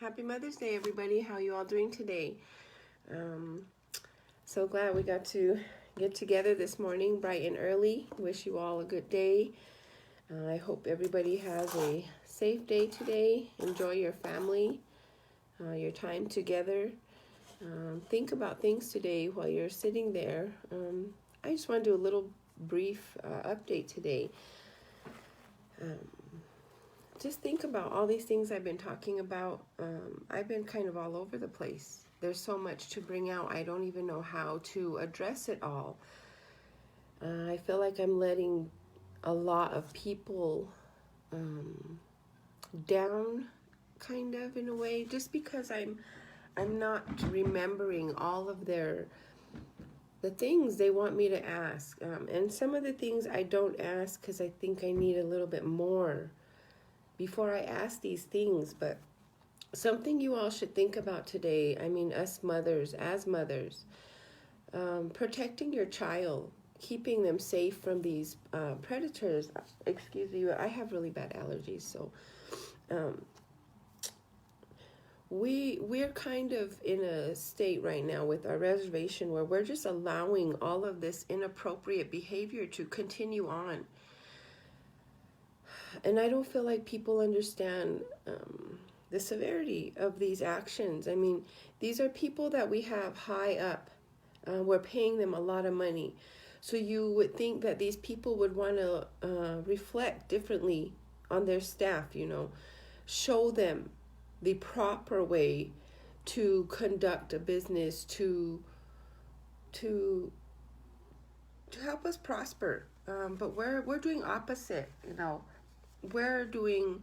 Happy Mother's Day, everybody. How you all doing today? Um, so glad we got to get together this morning bright and early. Wish you all a good day. I hope everybody has a safe day today. Enjoy your family, your time together. Think about things today while you're sitting there. I just want to do a little brief update today. Just think about all these things I've been talking about. I've been kind of all over the place. There's so much to bring out. I don't even know how to address it all. I feel like I'm letting a lot of people down, kind of, in a way, just because I'm not remembering all of the things they want me to ask. And some of the things I don't ask because I think I need a little bit more before I ask these things. But something you all should think about today, I mean, us mothers, as mothers, protecting your child, keeping them safe from these predators. Excuse me, I have really bad allergies, so we're kind of in a state right now with our reservation where we're just allowing all of this inappropriate behavior to continue on. And I don't feel like people understand the severity of these actions. I mean, these are people that we have high up. We're paying them a lot of money. So you would think that these people would want to reflect differently on their staff, show them the proper way to conduct a business, to help us prosper. But we're doing opposite, We're doing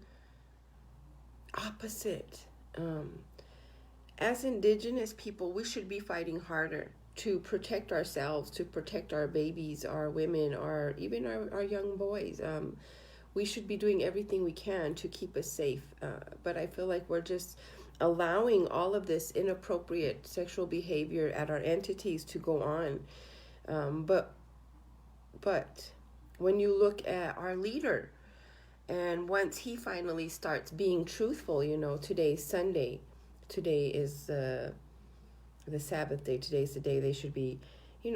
opposite. As indigenous people, we should be fighting harder to protect ourselves, to protect our babies, our women, even our young boys. We should be doing everything we can to keep us safe. But I feel like we're just allowing all of this inappropriate sexual behavior at our entities to go on. But when you look at our leader, and once he finally starts being truthful, today's Sunday. Today is the Sabbath day. Today's the day they should be, I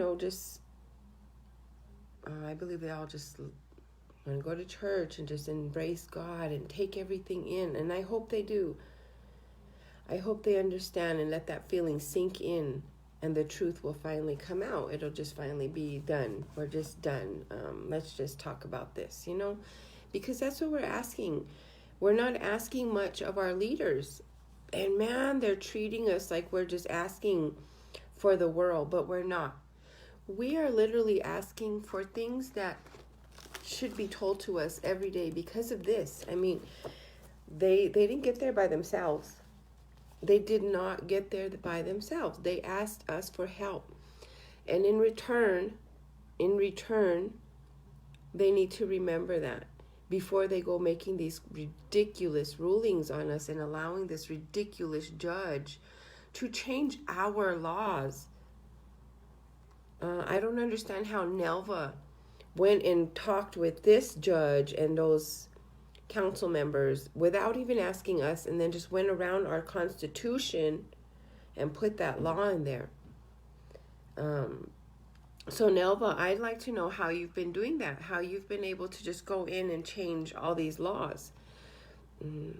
believe they all just want to go to church and just embrace God and take everything in. And I hope they do. I hope they understand and let that feeling sink in, and the truth will finally come out. It'll just finally be done. We're just done. Let's just talk about this, because that's what we're asking. We're not asking much of our leaders. And man, they're treating us like we're just asking for the world, but we're not. We are literally asking for things that should be told to us every day because of this. I mean, they didn't get there by themselves. They did not get there by themselves. They asked us for help. And in return, they need to remember that before they go making these ridiculous rulings on us and allowing this ridiculous judge to change our laws. I don't understand how Nelva went and talked with this judge and those council members without even asking us, and then just went around our Constitution and put that law in there. So Nelva, I'd like to know how you've been doing that, how you've been able to just go in and change all these laws. I'm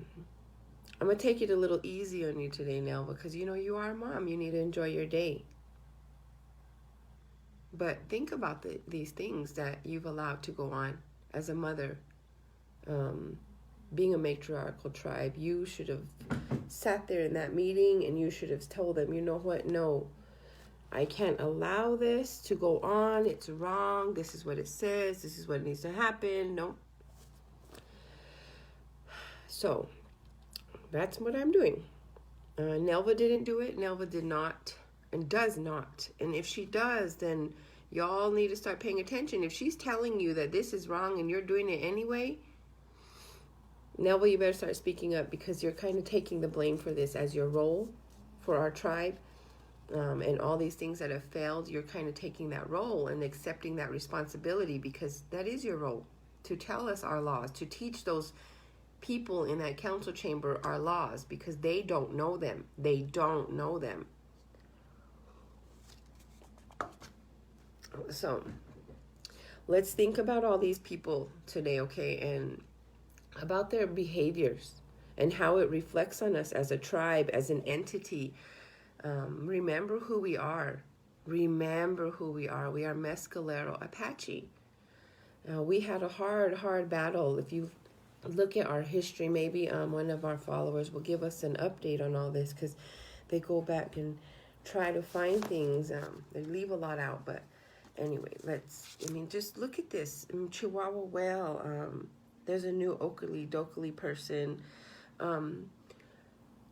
going to take it a little easy on you today, Nelva, because you are a mom. You need to enjoy your day. But think about these things that you've allowed to go on as a mother. Being a matriarchal tribe, you should have sat there in that meeting and you should have told them, you know what, no, I can't allow this to go on. It's wrong. This is what it says. This is what needs to happen. No. So that's what I'm doing. Nelva didn't do it. Nelva did not and does not. And if she does, then y'all need to start paying attention. If she's telling you that this is wrong and you're doing it anyway, Nelva, you better start speaking up, because you're kind of taking the blame for this as your role for our tribe. And all these things that have failed, you're kind of taking that role and accepting that responsibility, because that is your role, to tell us our laws, to teach those people in that council chamber are laws because they don't know them. They don't know them. So let's think about all these people today, okay, and about their behaviors and how it reflects on us as a tribe, as an entity. Remember who we are. Remember who we are. We are Mescalero Apache. We had a hard battle. If you look at our history, maybe one of our followers will give us an update on all this, because they go back and try to find things. They leave a lot out, but anyway, just look at this. Chihuahua whale. There's a new Dokali person.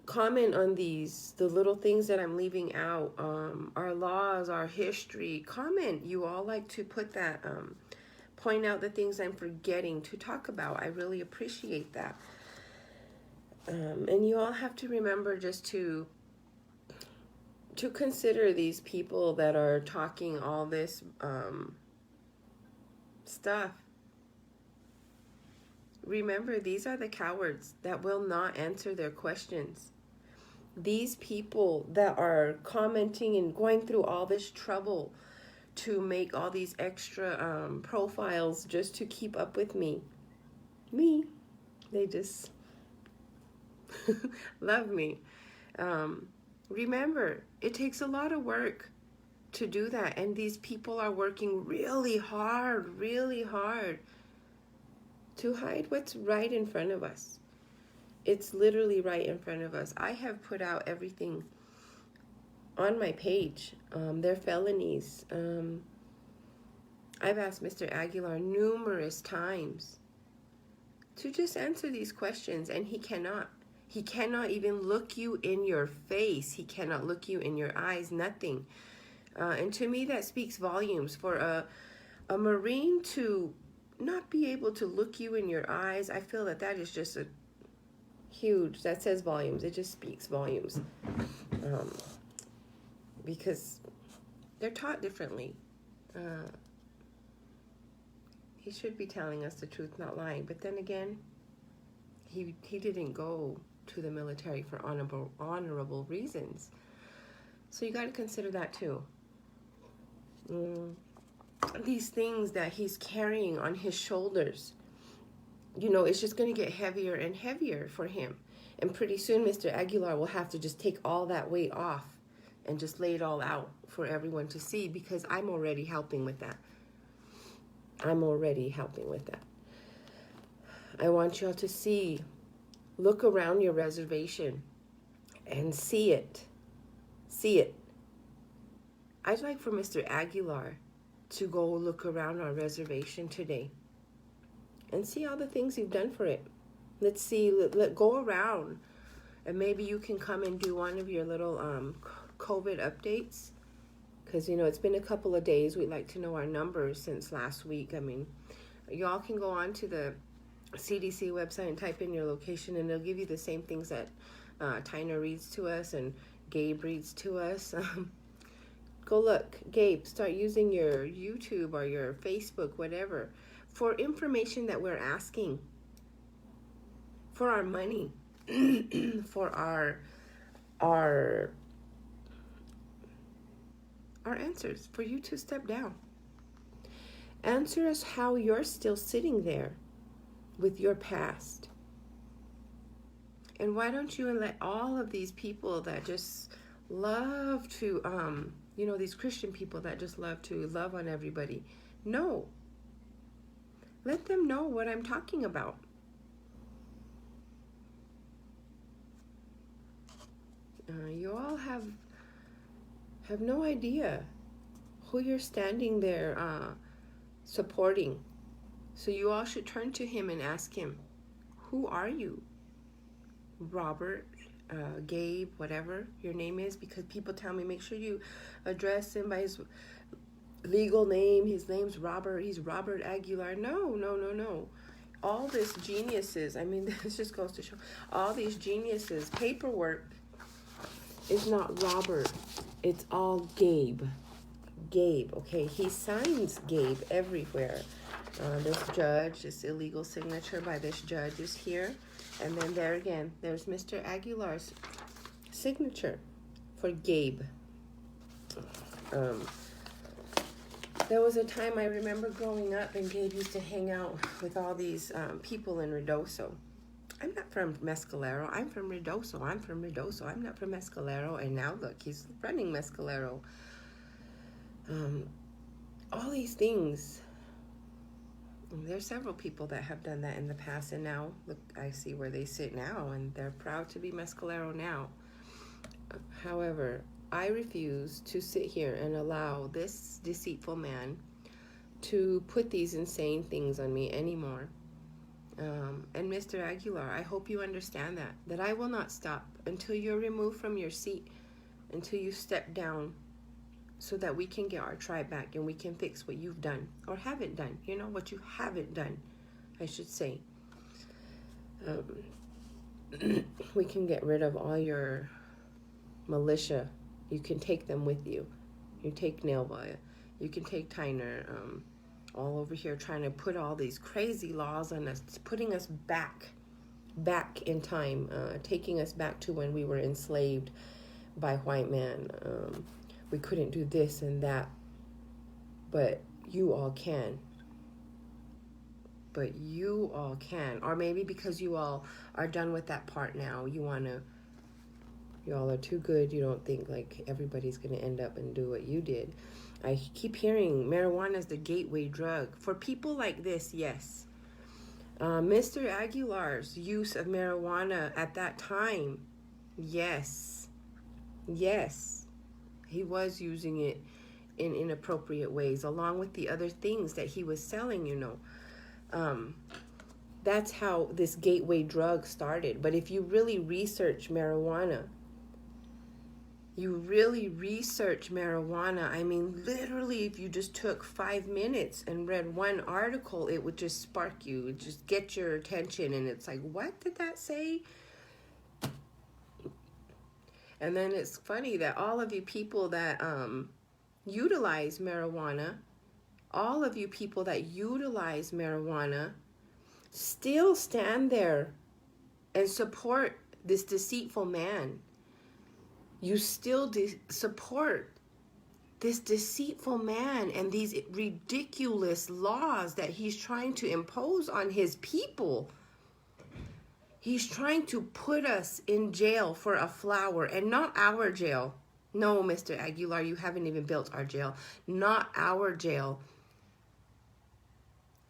Comment on the little things that I'm leaving out. Our laws, our history. Comment. You all like to put that, point out the things I'm forgetting to talk about. I really appreciate that. And you all have to remember just to consider these people that are talking all this stuff. Remember, these are the cowards that will not answer their questions. These people that are commenting and going through all this trouble to make all these extra profiles just to keep up with me. They just love me. Remember, it takes a lot of work to do that. And these people are working really hard to hide what's right in front of us. It's literally right in front of us. I have put out everything on my page. Their felonies. I've asked Mr. Aguilar numerous times to just answer these questions, and he cannot. He cannot even look you in your face. He cannot look you in your eyes, nothing. And to me, that speaks volumes. For a Marine to not be able to look you in your eyes, I feel that is just that says volumes. It just speaks volumes. Because they're taught differently. He should be telling us the truth, not lying. But then again, he didn't go to the military for honorable reasons. So you got to consider that too. These things that he's carrying on his shoulders, it's just going to get heavier and heavier for him. And pretty soon, Mr. Aguilar will have to just take all that weight off and just lay it all out for everyone to see, because I'm already helping with that. I want y'all to look around your reservation and see it. I'd like for Mr. Aguilar to go look around our reservation today and see all the things you've done for it. Let's see, let go around, and maybe you can come and do one of your little COVID updates, because it's been a couple of days. We'd like to know our numbers since last week. Y'all can go on to the CDC website and type in your location, and they'll give you the same things that Tyner reads to us and Gabe reads to us. Go look. Gabe, start using your YouTube or your Facebook, whatever, for information that we're asking, for our money, for our answers, for you to step down. Answer us how you're still sitting there with your past. And why don't you let all of these people that just love to, these Christian people that just love to love on everybody, let them know what I'm talking about. You all have no idea who you're standing there supporting. So you all should turn to him and ask him, who are you? Robert, Gabe, whatever your name is, because people tell me make sure you address him by his legal name. His name's Robert. He's Robert Aguilar. No. All these geniuses, this just goes to show, all these geniuses, paperwork is not Robert. It's all Gabe. Okay? He signs Gabe everywhere. This illegal signature by this judge is here. And then there again, there's Mr. Aguilar's signature for Gabe. There was a time I remember growing up, and Gabe used to hang out with all these people in Ruidoso. I'm not from Mescalero. I'm from Ruidoso. I'm from Ruidoso. I'm not from Mescalero. And now look, he's running Mescalero. All these things. There's several people that have done that in the past, and now look, I see where they sit now, and they're proud to be Mescalero now. However, I refuse to sit here and allow this deceitful man to put these insane things on me anymore. And Mr. Aguilar, I hope you understand that I will not stop until you're removed from your seat, until you step down, so that we can get our tribe back and we can fix what you've done or haven't done. You know, what you haven't done, I should say. We can get rid of all your militia. You can take them with you. You take Nelva. You can take Tyner. All over here trying to put all these crazy laws on us, putting us back in time, taking us back to when we were enslaved by white man. We couldn't do this and that, but you all can. But you all can. Or maybe because you all are done with that part now, you all are too good. You don't think like everybody's going to end up and do what you did. I keep hearing marijuana is the gateway drug. For people like this, yes. Mr. Aguilar's use of marijuana at that time, yes. He was using it in inappropriate ways, along with the other things that he was selling, you know. That's how this gateway drug started. But if you really research marijuana, I mean, literally, if you just took 5 minutes and read one article, it would just spark you. It would just get your attention. And it's like, what did that say? And then it's funny that all of you people that utilize marijuana, still stand there and support this deceitful man. You still support this deceitful man and these ridiculous laws that he's trying to impose on his people. He's trying to put us in jail for a flower, and not our jail. No, Mr. Aguilar, you haven't even built our jail. Not our jail.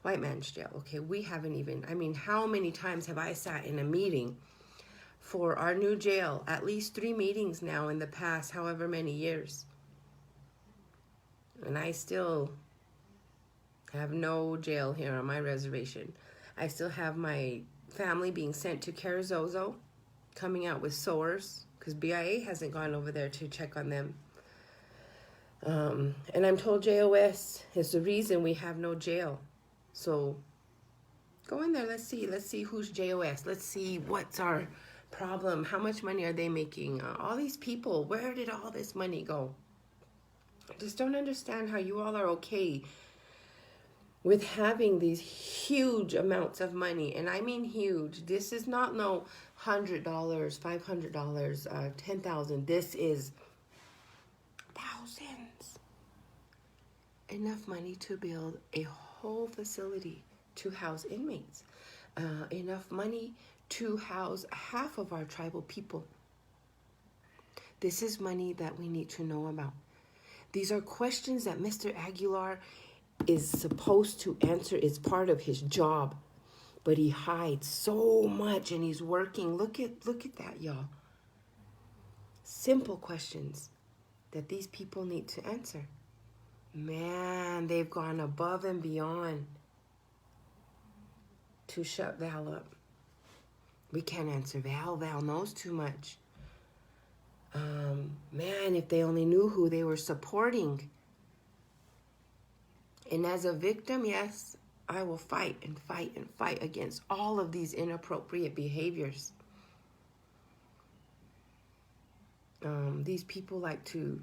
White man's jail. Okay, we haven't even. I mean, how many times have I sat in a meeting for our new jail? At least 3 meetings now in the past however many years. And I still have no jail here on my reservation. I still have my family being sent to Carrizozo, coming out with sores, because BIA hasn't gone over there to check on them. And I'm told JOS is the reason we have no jail. So go in there, let's see who's JOS. Let's see what's our problem. How much money are they making? All these people, where did all this money go? I just don't understand how you all are okay with having these huge amounts of money. And I mean huge. This is not no $100, $500, $10,000. This is thousands. Enough money to build a whole facility to house inmates. Enough money to house half of our tribal people. This is money that we need to know about. These are questions that Mr. Aguilar is supposed to answer. It's part of his job. But he hides so much, and he's working. Look at that, y'all. Simple questions that these people need to answer. Man, they've gone above and beyond to shut Val up. We can't answer Val. Val knows too much. Man, if they only knew who they were supporting. And as a victim, yes, I will fight and fight and fight against all of these inappropriate behaviors. These people like to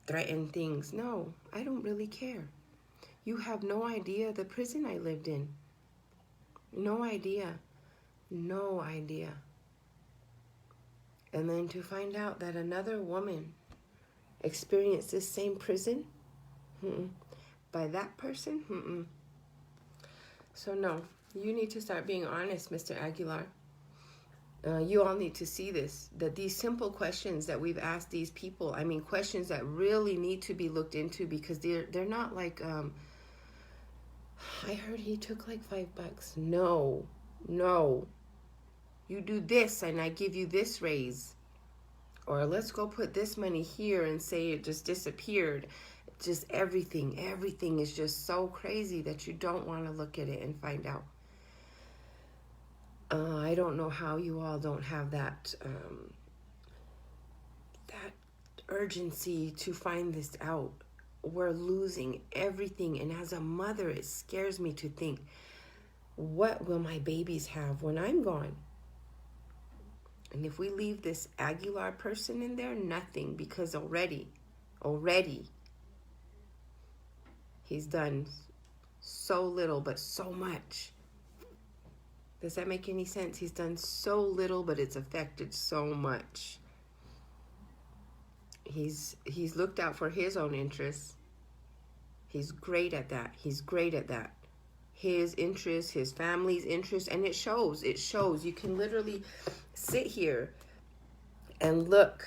threaten things. No, I don't really care. You have no idea the prison I lived in. No idea. No idea. And then to find out that another woman experienced this same prison by that person. So no, you need to start being honest, Mr. Aguilar. You all need to see this, that these simple questions that we've asked these people, I mean, questions that really need to be looked into, because they're not like, I heard he took like $5. No. You do this and I give you this raise. Or let's go put this money here and say it just disappeared. Just everything is just so crazy that you don't want to look at it and find out. I don't know how you all don't have that urgency to find this out. We're losing everything, and as a mother, it scares me to think, what will my babies have when I'm gone? And if we leave this Aguilar person in there, nothing, because already, he's done so little, but so much. Does that make any sense? He's done so little, but it's affected so much. He's looked out for his own interests. He's great at that. His interests, his family's interests, and it shows. You can literally sit here and look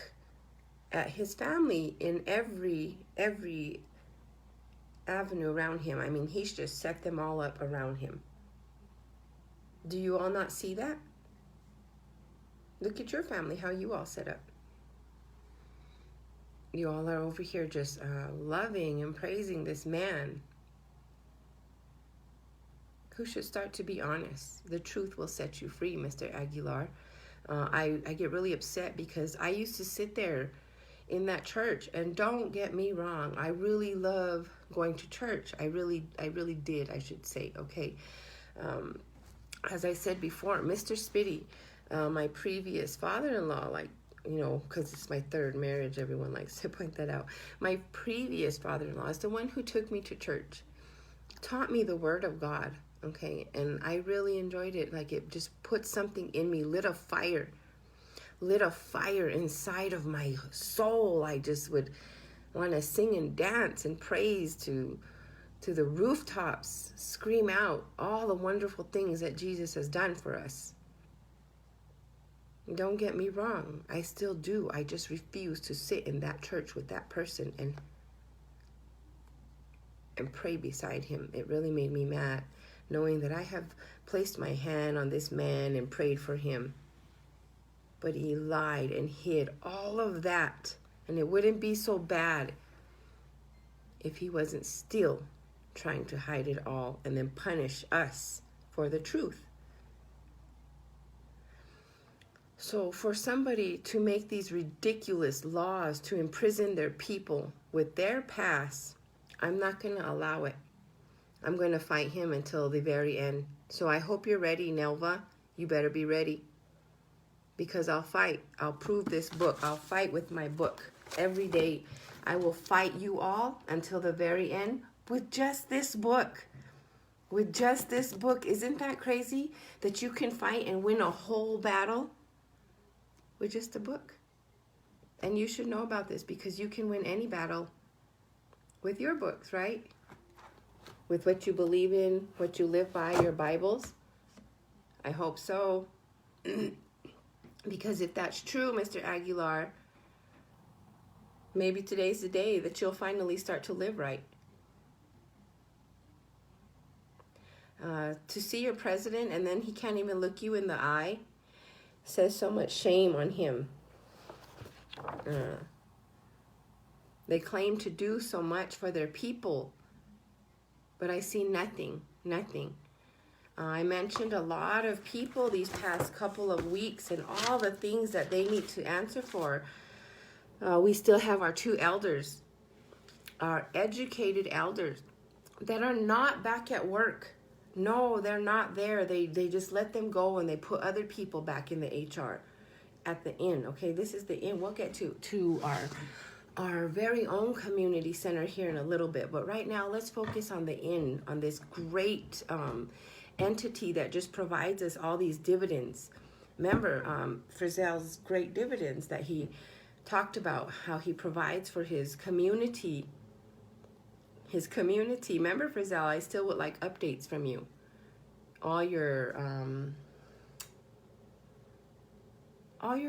at his family in every avenue around him. I mean, he's just set them all up around him. Do you all not see that? Look at your family, how you all set up. You all are over here just loving and praising this man who should start to be honest. The truth will set you free, Mr. Aguilar. I get really upset because I used to sit there in that church, and don't get me wrong, I really love going to church. I really did, I should say, okay. As I said before, Mr. Spitty, my previous father-in-law, like, you know, because it's my third marriage, everyone likes to point that out. My previous father-in-law is the one who took me to church, taught me the word of God, okay, and I really enjoyed it. Like, it just put something in me, lit a fire inside of my soul. I just would want to sing and dance and praise to the rooftops, scream out all the wonderful things that Jesus has done for us. Don't get me wrong, I still do. I just refuse to sit in that church with that person and pray beside him. It really made me mad, knowing that I have placed my hand on this man and prayed for him. But he lied and hid all of that. And it wouldn't be so bad if he wasn't still trying to hide it all and then punish us for the truth. So for somebody to make these ridiculous laws to imprison their people with their past, I'm not going to allow it. I'm going to fight him until the very end. So I hope you're ready, Nelva. You better be ready. Because I'll fight. I'll prove this book. I'll fight with my book every day. I will fight you all until the very end with just this book. With just this book. Isn't that crazy that you can fight and win a whole battle with just a book? And you should know about this because you can win any battle with your books, right? With what you believe in, what you live by, your Bibles. I hope so. Because if that's true, Mr. Aguilar, maybe today's the day that you'll finally start to live right. To see your president and then he can't even look you in the eye says so much shame on him. They claim to do so much for their people, but I see nothing. I mentioned a lot of people these past couple of weeks and all the things that they need to answer for. We still have our 2 elders, our educated elders that are not back at work. No, they're not there. They just let them go and they put other people back in the HR at the inn. Okay, this is the inn. We'll get to our very own community center here in a little bit. But right now, let's focus on the inn, on this great entity that just provides us all these dividends. Remember Frizzell's great dividends that he talked about, how he provides for his community. Remember, Frizzell, I still would like updates from you. All your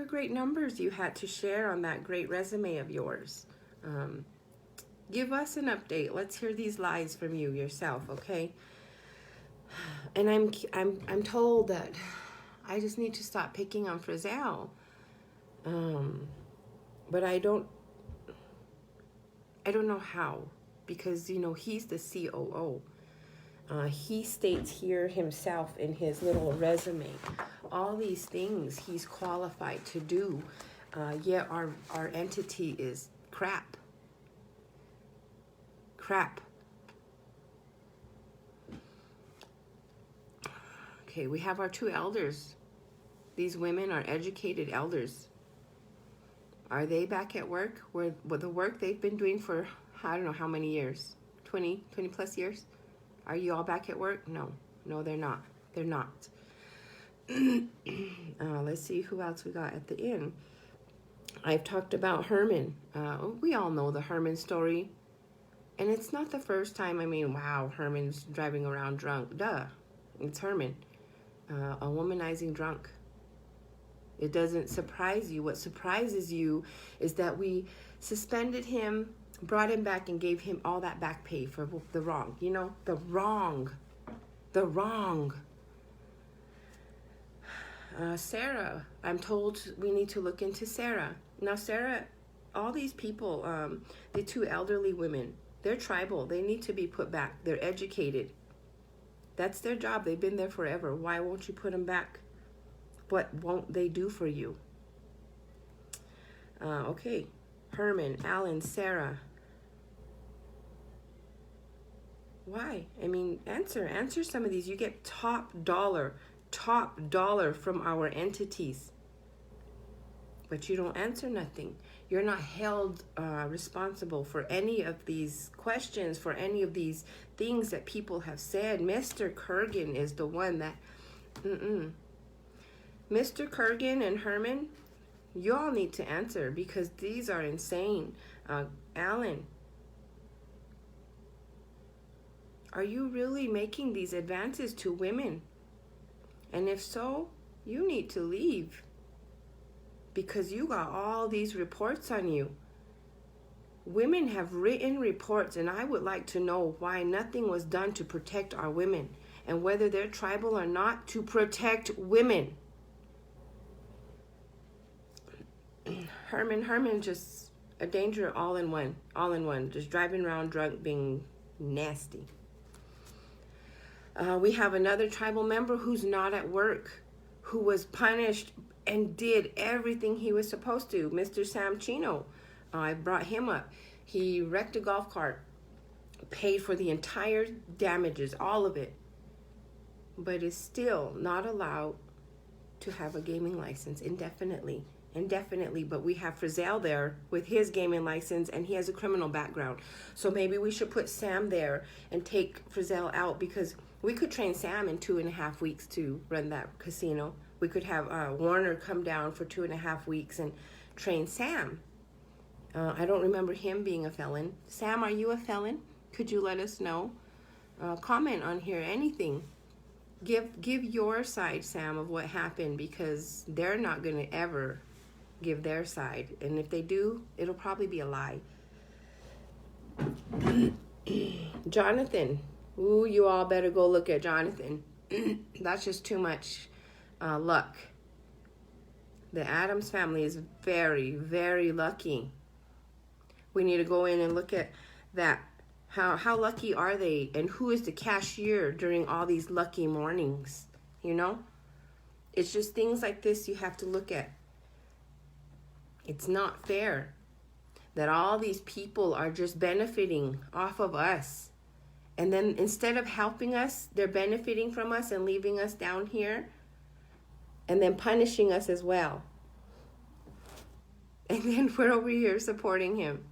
great numbers you had to share on that great resume of yours. Give us an update. Let's hear these lies from you yourself, okay? And I'm told that I just need to stop picking on Frizzell. But I don't know how, because he's the COO. He states here himself in his little resume all these things he's qualified to do, yet our entity is crap. Okay, we have our 2 elders. These women are educated elders. Are they back at work? With the work they've been doing for, I don't know how many years, 20 plus years? Are you all back at work? No, they're not. They're not. Let's see who else we got at the end. I've talked about Herman. We all know the Herman story. And it's not the first time. I mean, wow, Herman's driving around drunk. Duh, it's Herman. A womanizing drunk. It doesn't surprise you. What surprises you is that we suspended him, brought him back, and gave him all that back pay for the wrong. The wrong. Sarah, I'm told we need to look into Sarah. Now, Sarah, all these people, the 2 elderly women, they're tribal. They need to be put back. They're educated. That's their job. They've been there forever. Why won't you put them back? What won't they do for you? Okay. Herman, Alan, Sarah. Why? I mean, answer some of these. You get top dollar from our entities. But you don't answer nothing. You're not held responsible for any of these questions, for any of these things that people have said. Mr. Kurgan is the one that... Mr. Kurgan and Herman, you all need to answer, because these are insane. Alan, are you really making these advances to women? And if so, you need to leave, because you got all these reports on you. Women have written reports, and I would like to know why nothing was done to protect our women, and whether they're tribal or not, to protect women. Herman, just a danger all in one, just driving around drunk, being nasty. We have another tribal member who's not at work, who was punished and did everything he was supposed to. Mr. Sam Chino, I brought him up. He wrecked a golf cart, paid for the entire damages, all of it, but is still not allowed to have a gaming license indefinitely. But we have Frizzell there with his gaming license, and he has a criminal background. So maybe we should put Sam there and take Frizzell out, because we could train Sam in 2.5 weeks to run that casino. We could have Warner come down for 2.5 weeks and train Sam. I don't remember him being a felon. Sam, are you a felon? Could you let us know? Comment on here, anything. Give your side, Sam, of what happened, because they're not going to ever give their side. And if they do, it'll probably be a lie. Jonathan. Ooh, you all better go look at Jonathan. That's just too much luck. The Addams family is very, very lucky. We need to go in and look at that. How lucky are they? And who is the cashier during all these lucky mornings? It's just things like this you have to look at. It's not fair that all these people are just benefiting off of us. And then instead of helping us, they're benefiting from us and leaving us down here, and then punishing us as well. And then we're over here supporting him.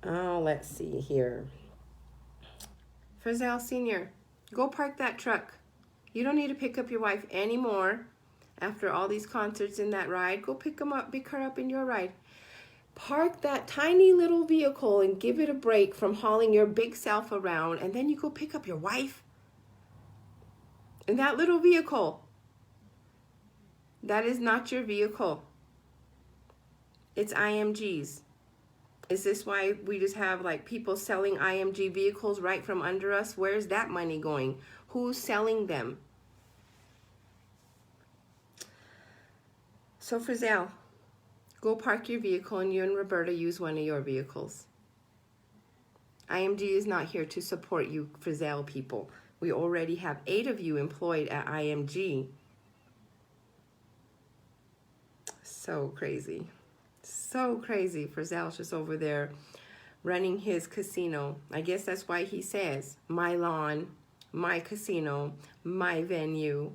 Oh, let's see here. Frizzell Sr., go park that truck. You don't need to pick up your wife anymore after all these concerts in that ride. Go pick her up in your ride. Park that tiny little vehicle and give it a break from hauling your big self around, and then you go pick up your wife in that little vehicle. That is not your vehicle. It's IMG's. Is this why we just have like people selling IMG vehicles right from under us? Where's that money going? Who's selling them? So Frizzell, go park your vehicle and you and Roberta use one of your vehicles. IMG is not here to support you Frizzell people. We already have 8 of you employed at IMG. So crazy. So crazy. Frizzell's just over there running his casino. I guess that's why he says, my lawn, my casino, my venue.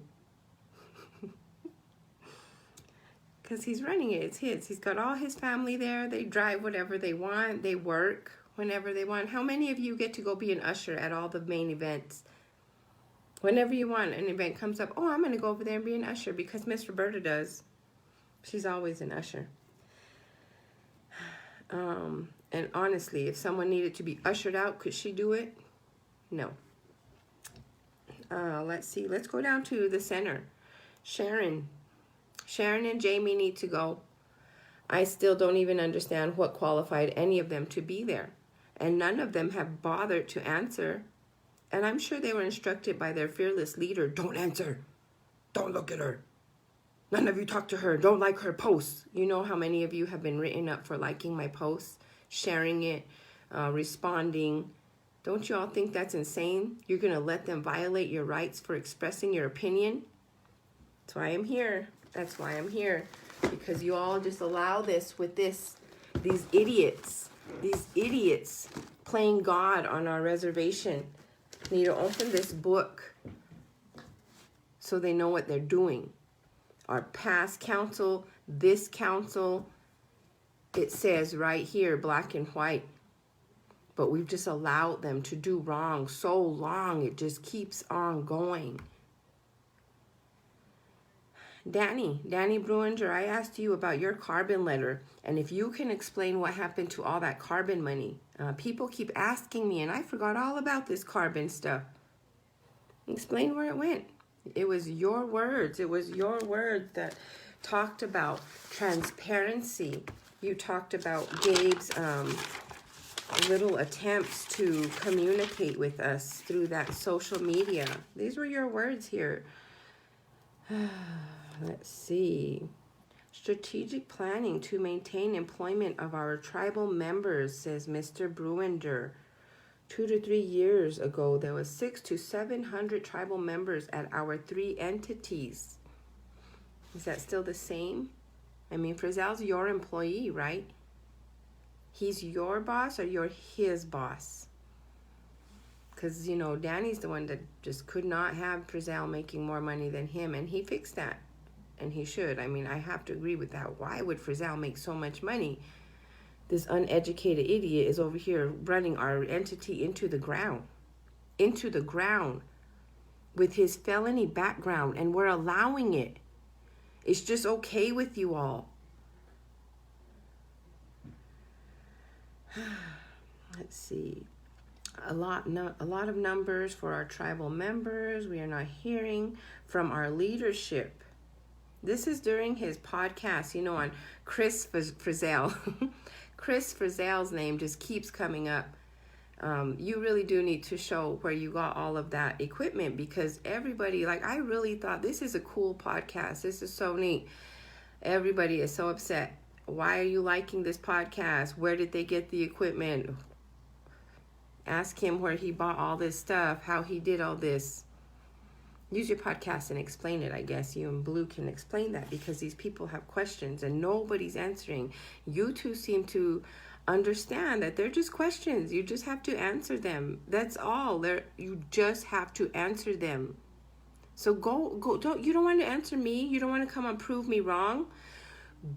Because he's running it. It's his. He's got all his family there. They drive whatever they want. They work whenever they want. How many of you get to go be an usher at all the main events? Whenever you want, an event comes up, oh, I'm going to go over there and be an usher because Miss Roberta does. She's always an usher. And honestly, if someone needed to be ushered out, could she do it? No. Let's see. Let's go down to the center. Sharon and Jamie need to go. I still don't even understand what qualified any of them to be there. And none of them have bothered to answer. And I'm sure they were instructed by their fearless leader, don't answer. Don't look at her. None of you talk to her. Don't like her posts. You know how many of you have been written up for liking my posts, sharing it, responding. Don't you all think that's insane? You're going to let them violate your rights for expressing your opinion? That's why I'm here. That's why I'm here. Because you all just allow this with these idiots. These idiots playing God on our reservation need to open this book so they know what they're doing. Our past council, this council, it says right here, black and white. But we've just allowed them to do wrong so long, it just keeps on going. Danny Bruinger, I asked you about your carbon letter, and if you can explain what happened to all that carbon money. People keep asking me, and I forgot all about this carbon stuff. Explain where it went. It was your words. It was your words that talked about transparency. You talked about Gabe's little attempts to communicate with us through that social media. These were your words here. Let's see. Strategic planning to maintain employment of our tribal members, says Mr. Bruinder. 2 to 3 years ago, there was 600 to 700 tribal members at our 3 entities. Is that still the same? I mean, Frizzell's your employee, right? He's your boss or you're his boss? Because, you know, Danny's the one that just could not have Frizzell making more money than him, and he fixed that. And he should. I mean, I have to agree with that. Why would Frizzell make so much money? This uneducated idiot is over here running our entity into the ground. Into the ground. With his felony background. And we're allowing it. It's just okay with you all. Let's see. A lot of numbers for our tribal members. We are not hearing from our leadership. This is during his podcast, you know, on Chris Frizzell. Chris Frizzell's name just keeps coming up. You really do need to show where you got all of that equipment, because everybody, like, I really thought this is a cool podcast. This is so neat. Everybody is so upset. Why are you liking this podcast? Where did they get the equipment? Ask him where he bought all this stuff, how he did all this. Use your podcast and explain it, I guess. You and Blue can explain that, because these people have questions and nobody's answering. You two seem to understand that they're just questions. You just have to answer them. That's all. You just have to answer them. So go. You don't want to answer me. You don't want to come and prove me wrong.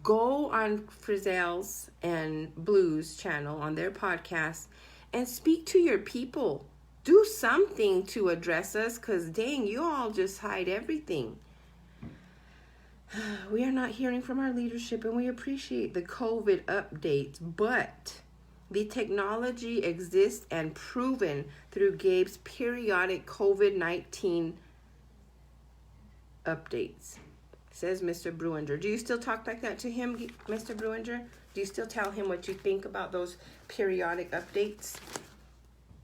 Go on Frizzell's and Blue's channel on their podcast and speak to your people. Do something to address us, because dang, you all just hide everything. We are not hearing from our leadership, and we appreciate the COVID updates, but the technology exists and proven through Gabe's periodic COVID-19 updates, says Mr. Bruinger. Do you still talk like that to him, Mr. Bruinger? Do you still tell him what you think about those periodic updates?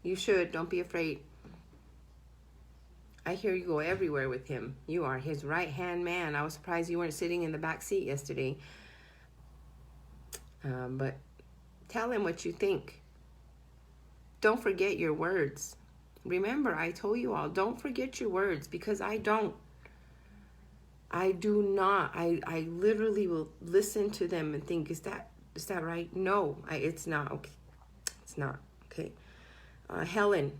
You should. Don't be afraid. I hear you go everywhere with him. You are his right-hand man. I was surprised you weren't sitting in the back seat yesterday. But tell him what you think. Don't forget your words. Remember, I told you all, don't forget your words, because I don't. I do not. I literally will listen to them and think, is that right? No, it's not. Okay. It's not. Okay. Helen.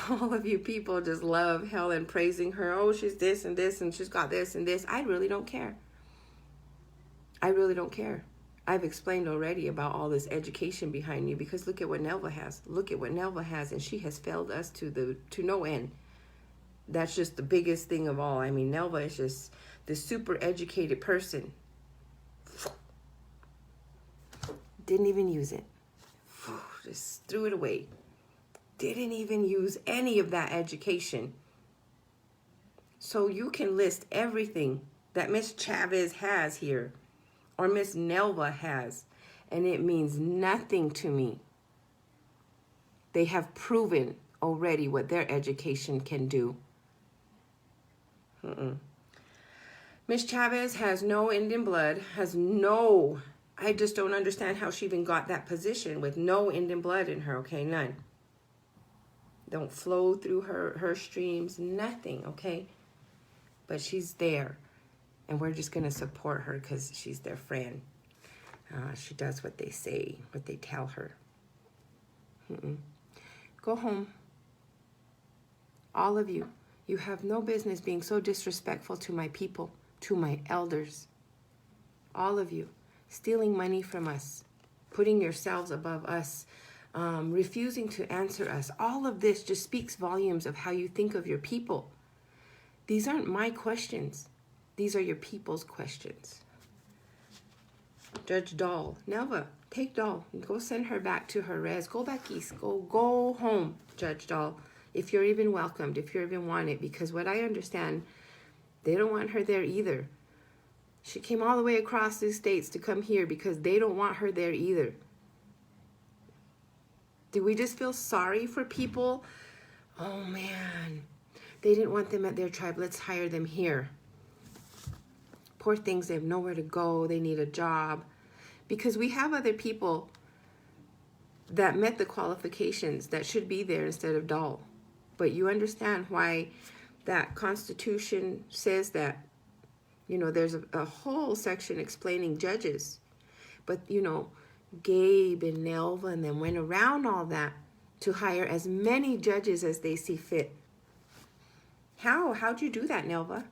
All of you people just love Helen, praising her. Oh, she's this and this, and she's got this and this. I really don't care. I really don't care. I've explained already about all this education behind you, because look at what Nelva has. Look at what Nelva has, and she has failed us to no end. That's just the biggest thing of all. I mean, Nelva is just this super educated person. Didn't even use it. Just threw it away. Didn't even use any of that education. So you can list everything that Miss Chavez has here, or Miss Nelva has, and it means nothing to me. They have proven already what their education can do. Miss Chavez has no Indian blood, I just don't understand how she even got that position with no Indian blood in her, okay? None. Don't flow through her streams, nothing, okay? But she's there, and we're just going to support her because she's their friend. She does what they say, what they tell her. Go home. All of you. You have no business being so disrespectful to my people, to my elders. All of you. Stealing money from us. Putting yourselves above us. Refusing to answer us. All of this just speaks volumes of how you think of your people. These aren't my questions. These are your people's questions. Judge Dahl. Nelva, take Dahl. Go send her back to her res. Go back east. Go home, Judge Dahl. If you're even welcomed, if you're even wanted. Because what I understand, they don't want her there either. She came all the way across the states to come here because they don't want her there either. Do we just feel sorry for people? Oh, man. They didn't want them at their tribe. Let's hire them here. Poor things, they have nowhere to go. They need a job. Because we have other people that met the qualifications that should be there instead of Dahl. But you understand why that Constitution says that, you know, there's a whole section explaining judges. But, you know, Gabe and Nelva and them went around all that to hire as many judges as they see fit. How'd you do that, Nelva?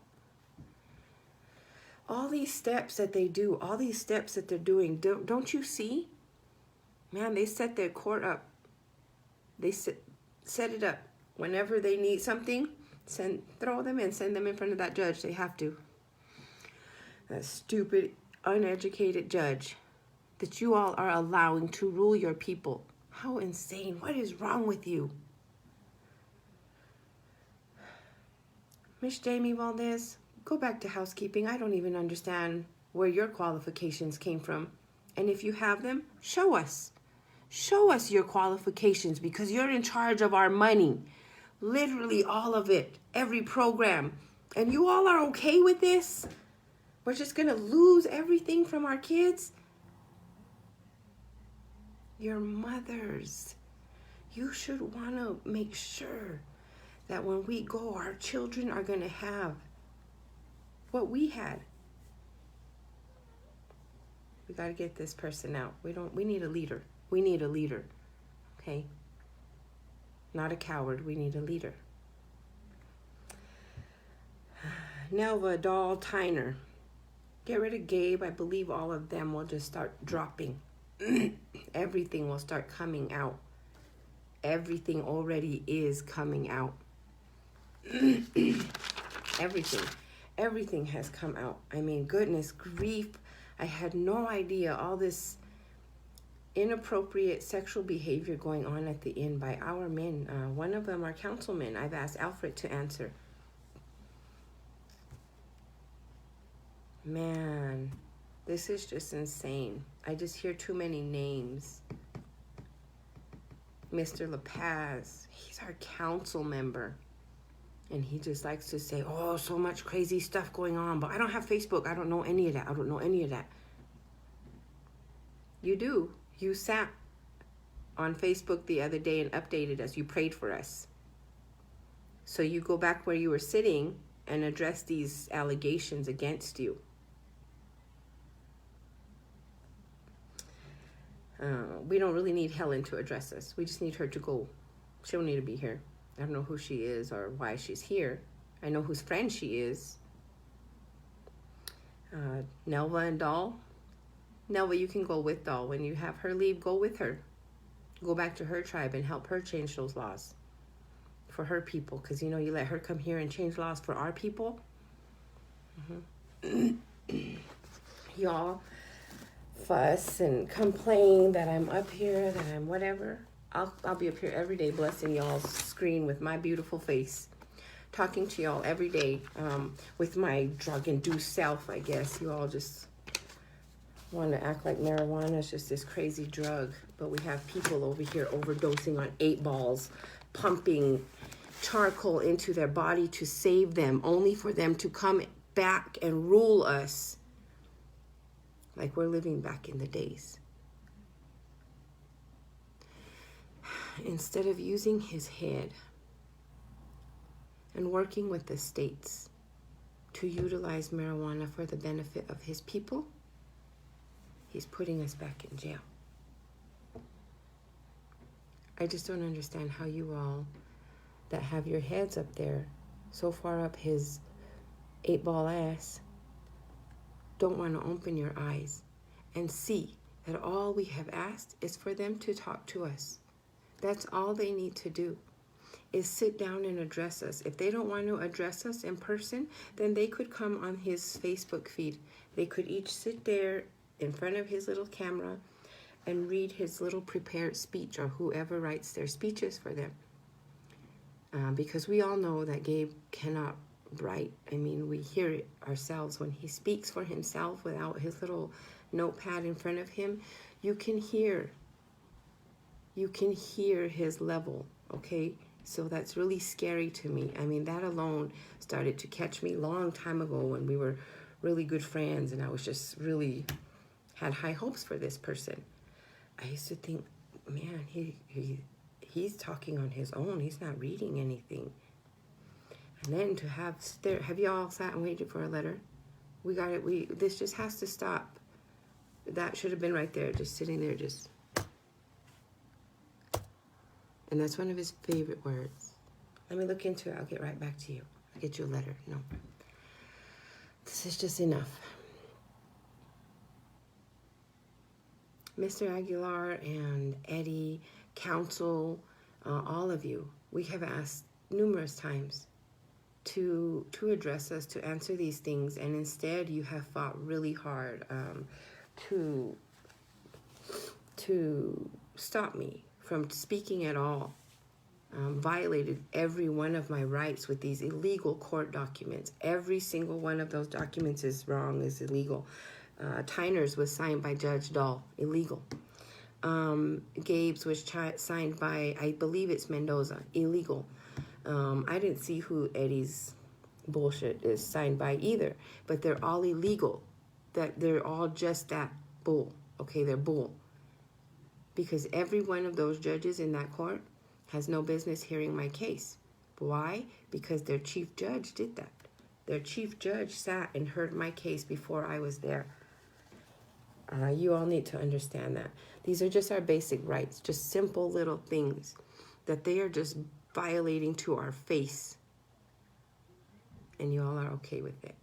All these steps that they do, all these steps that they're doing, don't you see? Man, they set their court up. They set it up. Whenever they need something, throw them in, send them in front of that judge. They have to. That stupid, uneducated judge that you all are allowing to rule your people. How insane. What is wrong with you? Miss Jamie Valdez, go back to housekeeping. I don't even understand where your qualifications came from. And if you have them, show us. Show us your qualifications, because you're in charge of our money. Literally all of it. Every program. And you all are okay with this? We're just going to lose everything from our kids? Your mothers. You should want to make sure that when we go, our children are going to have what we had. We got to get this person out. We need a leader. We need a leader. Okay? Not a coward. We need a leader. Nelva, Dahl, Tyner. Get rid of Gabe. I believe all of them will just start dropping. Everything will start coming out. everything already is coming out. Everything has come out. I mean, goodness grief, I had no idea all this inappropriate sexual behavior going on at the inn by our men. One of them are councilmen. I've asked Alfred to answer. Man, this is just insane. I just hear too many names. Mr. LaPaz, he's our council member. And he just likes to say, oh, so much crazy stuff going on. But I don't have Facebook. I don't know any of that. You do. You sat on Facebook the other day and updated us. You prayed for us. So you go back where you were sitting and address these allegations against you. We don't really need Helen to address us. We just need her to go. She don't need to be here. I don't know who she is or why she's here. I know whose friend she is. Nelva and Doll. Nelva, you can go with Doll. When you have her leave, go with her. Go back to her tribe and help her change those laws for her people. Because, you let her come here and change laws for our people. Y'all fuss and complain that I'm up here, that I'm whatever. I'll be up here every day blessing y'all's screen with my beautiful face. Talking to y'all every day with my drug-induced self, I guess. You all just want to act like marijuana is just this crazy drug. But we have people over here overdosing on 8 balls, pumping charcoal into their body to save them, only for them to come back and rule us like we're living back in the days. Instead of using his head and working with the states to utilize marijuana for the benefit of his people, he's putting us back in jail. I just don't understand how you all that have your heads up there, so far up his 8-ball ass, don't want to open your eyes and see that all we have asked is for them to talk to us. That's all they need to do, is sit down and address us. If they don't want to address us in person, then they could come on his Facebook feed. They could each sit there in front of his little camera and read his little prepared speech, or whoever writes their speeches for them. Because we all know that Gabe cannot write. I mean, we hear it ourselves when he speaks for himself without his little notepad in front of him. You can hear his level, okay? So that's really scary to me. I mean, that alone started to catch me a long time ago when we were really good friends, and I was just really had high hopes for this person. I used to think, man, he's talking on his own. He's not reading anything. And then to have you all sat and waited for a letter? We got it. This just has to stop. That should have been right there, just sitting there, just. And that's one of his favorite words. Let me look into it. I'll get right back to you. I'll get you a letter. No. This is just enough. Mr. Aguilar and Eddie, council, all of you, we have asked numerous times to address us, to answer these things, and instead you have fought really hard to stop me from speaking at all. Violated every one of my rights with these illegal court documents. Every single one of those documents is wrong, is illegal. Tyner's was signed by Judge Dahl, illegal. Gabe's was signed by, I believe it's Mendoza, illegal. I didn't see who Eddie's bullshit is signed by either, but they're all illegal. That they're all just that bull. Okay, they're bull. Because every one of those judges in that court has no business hearing my case. Why? Because their chief judge did that. Their chief judge sat and heard my case before I was there. You all need to understand that. These are just our basic rights, just simple little things that they are just violating to our face. And you all are okay with it.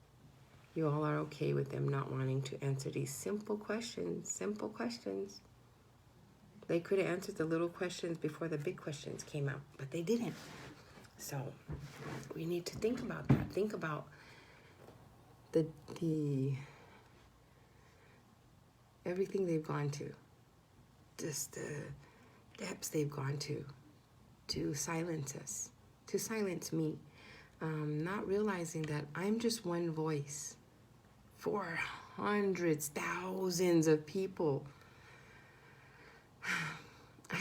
You all are okay with them not wanting to answer these simple questions. Simple questions. They could have answered the little questions before the big questions came out, but they didn't. So we need to think about that. Think about the everything they've gone to, just the depths they've gone to silence us, to silence me, not realizing that I'm just one voice for hundreds, thousands of people.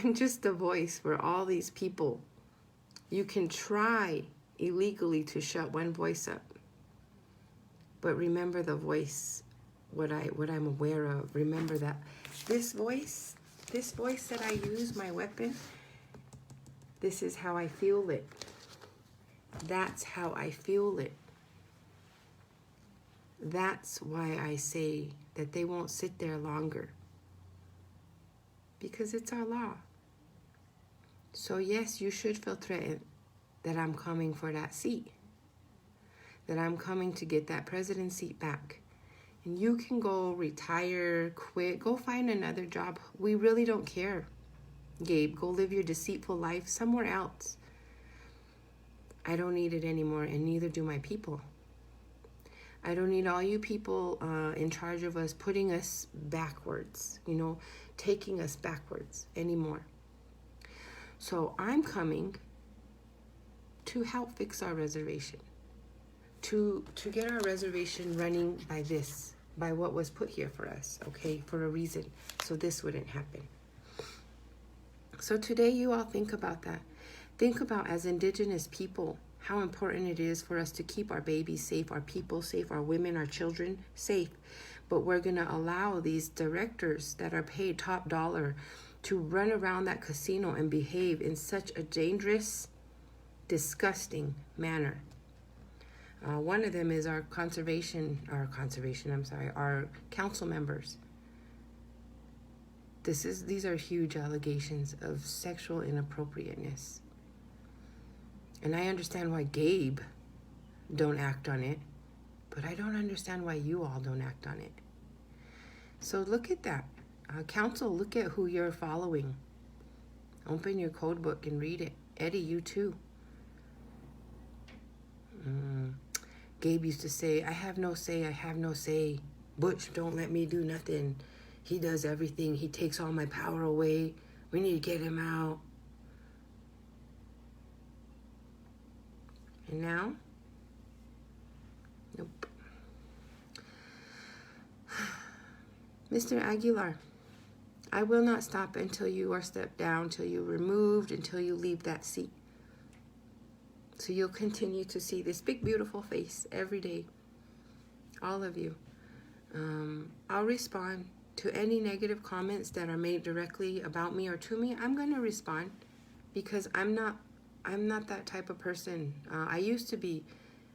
I'm just a voice for all these people. You can try illegally to shut one voice up, but remember the voice, what I'm aware of. Remember that this voice that I use, my weapon, this is how I feel it. That's how I feel it. That's why I say that they won't sit there longer. Because it's our law. So yes, you should feel threatened that I'm coming for that seat. That I'm coming to get that president seat back. And you can go retire, quit, go find another job. We really don't care. Gabe, go live your deceitful life somewhere else. I don't need it anymore, and neither do my people. I don't need all you people in charge of us putting us backwards, taking us backwards anymore. So I'm coming to help fix our reservation, to get our reservation running by what was put here for us, okay, for a reason, so this wouldn't happen. So today you all think about that. Think about, as Indigenous people, how important it is for us to keep our babies safe, our people safe, our women, our children safe. But we're going to allow these directors that are paid top dollar to run around that casino and behave in such a dangerous, disgusting manner. One of them is our council members. These are huge allegations of sexual inappropriateness. And I understand why Gabe don't act on it, but I don't understand why you all don't act on it. So look at that. Council, look at who you're following. Open your code book and read it. Eddie, you too. Gabe used to say, I have no say, I have no say. Butch, don't let me do nothing. He does everything. He takes all my power away. We need to get him out. And now? Nope. Mr. Aguilar, I will not stop until you are stepped down, until you're removed, until you leave that seat. So you'll continue to see this big, beautiful face every day. All of you. I'll respond to any negative comments that are made directly about me or to me. I'm going to respond because I'm not that type of person. I used to be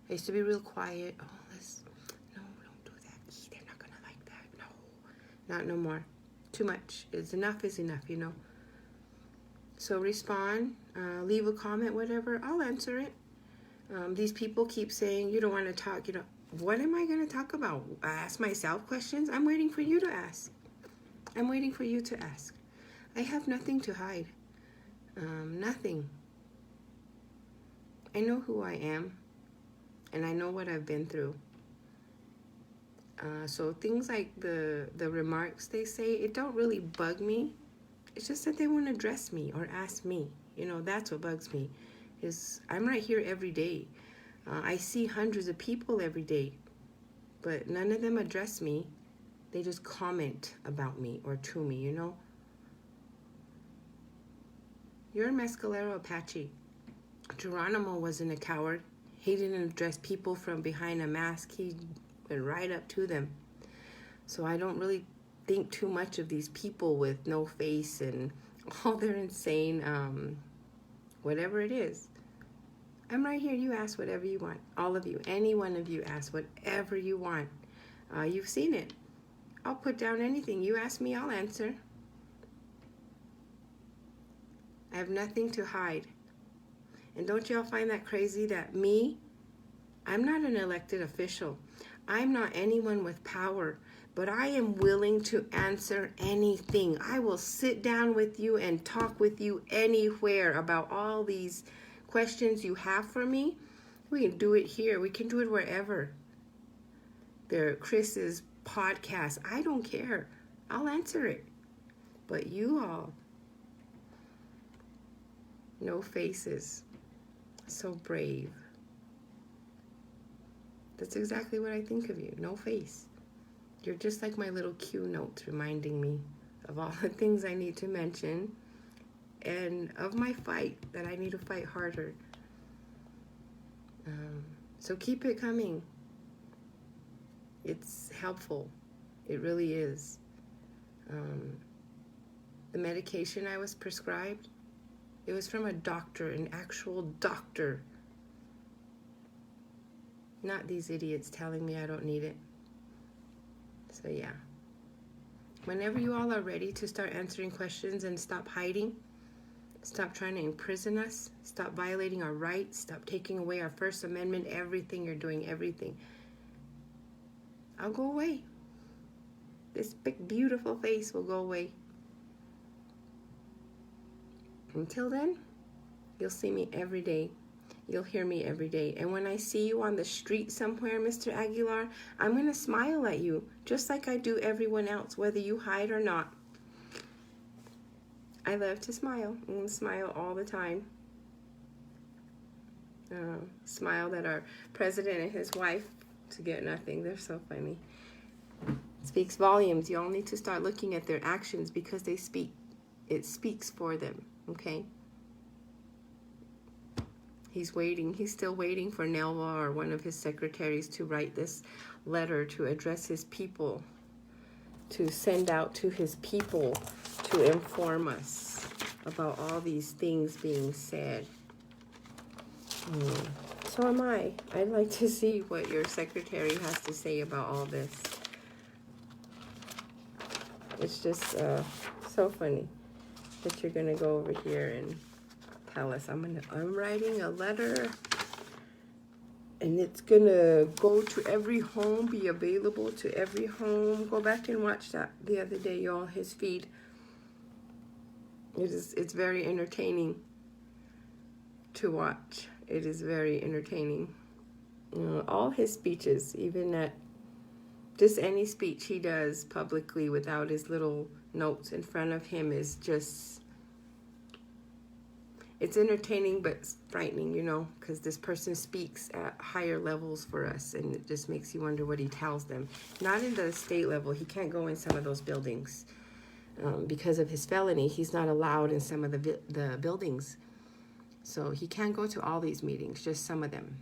real quiet. Oh, no, don't do that. They're not going to like that. No, not no more. Too much. Enough is enough, So respond, leave a comment, whatever. I'll answer it. These people keep saying, you don't want to talk, What am I going to talk about? I ask myself questions? I'm waiting for you to ask. I'm waiting for you to ask. I have nothing to hide. Nothing. I know who I am, and I know what I've been through. So things like the remarks they say, it don't really bug me. It's just that they won't address me or ask me. That's what bugs me. I'm right here every day. I see hundreds of people every day, but none of them address me. They just comment about me or to me, You're a Mescalero Apache. Geronimo wasn't a coward. He didn't address people from behind a mask. He went right up to them. So I don't really think too much of these people with no face and all their insane, whatever it is. I'm right here. You ask whatever you want. All of you, any one of you ask whatever you want. You've seen it. I'll put down anything. You ask me, I'll answer. I have nothing to hide. And don't y'all find that crazy that I'm not an elected official. I'm not anyone with power, but I am willing to answer anything. I will sit down with you and talk with you anywhere about all these questions you have for me. We can do it here. We can do it wherever. There, Chris's podcast. I don't care. I'll answer it. But you all, no faces, so brave. That's exactly what I think of you. No face. You're just like my little cue notes reminding me of all the things I need to mention and of my fight that I need to fight harder. So keep it coming. It's helpful. It really is. The medication I was prescribed, it was from a doctor, an actual doctor. Not these idiots telling me I don't need it. So yeah. Whenever you all are ready to start answering questions and stop hiding, stop trying to imprison us, stop violating our rights, stop taking away our First Amendment, everything you're doing, everything, I'll go away. This big, beautiful face will go away. Until then, you'll see me every day. You'll hear me every day. And when I see you on the street somewhere, Mr. Aguilar, I'm going to smile at you, just like I do everyone else, whether you hide or not. I love to smile. I'm going to smile all the time. Smiled at our president and his wife to get nothing. They're so funny. It speaks volumes. You all need to start looking at their actions because they speak. It speaks for them, okay? He's waiting. He's still waiting for Nelva or one of his secretaries to write this letter to address his people, to send out to his people to inform us about all these things being said. So am I. I'd like to see what your secretary has to say about all this. It's just so funny that you're going to go over here and tell us I'm writing a letter and it's going to go to every home, be available to every home. Go back and watch that the other day, y'all, his feed. It's very entertaining to watch. It is very entertaining. All his speeches, even at just any speech he does publicly without his little notes in front of him is just, it's entertaining but frightening, because this person speaks at higher levels for us, and it just makes you wonder what he tells them. Not in the state level. He can't go in some of those buildings. Because of his felony, he's not allowed in some of the buildings. So he can't go to all these meetings, just some of them.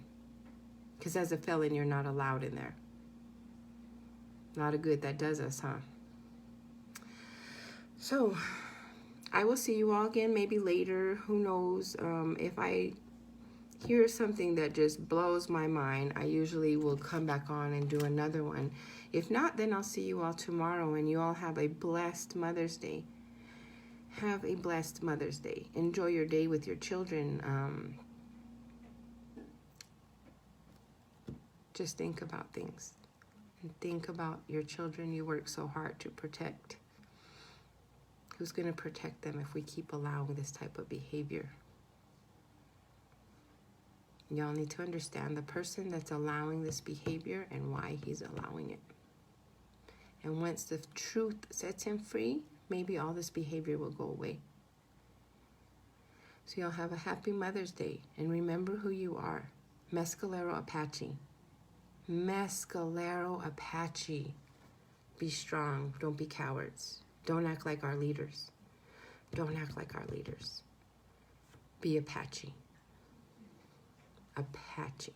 Because as a felon, you're not allowed in there. A lot of good that does us, huh? So, I will see you all again maybe later. Who knows? If I hear something that just blows my mind, I usually will come back on and do another one. If not, then I'll see you all tomorrow, and you all have a blessed Mother's Day. Have a blessed Mother's Day. Enjoy your day with your children. Just think about things. And think about your children you work so hard to protect. Who's going to protect them if we keep allowing this type of behavior? Y'all need to understand the person that's allowing this behavior and why he's allowing it. And once the truth sets him free, maybe all this behavior will go away. So y'all have a happy Mother's Day. And remember who you are. Mescalero Apache. Mescalero Apache. Be strong. Don't be cowards. Don't act like our leaders. Don't act like our leaders. Be Apache. Apache.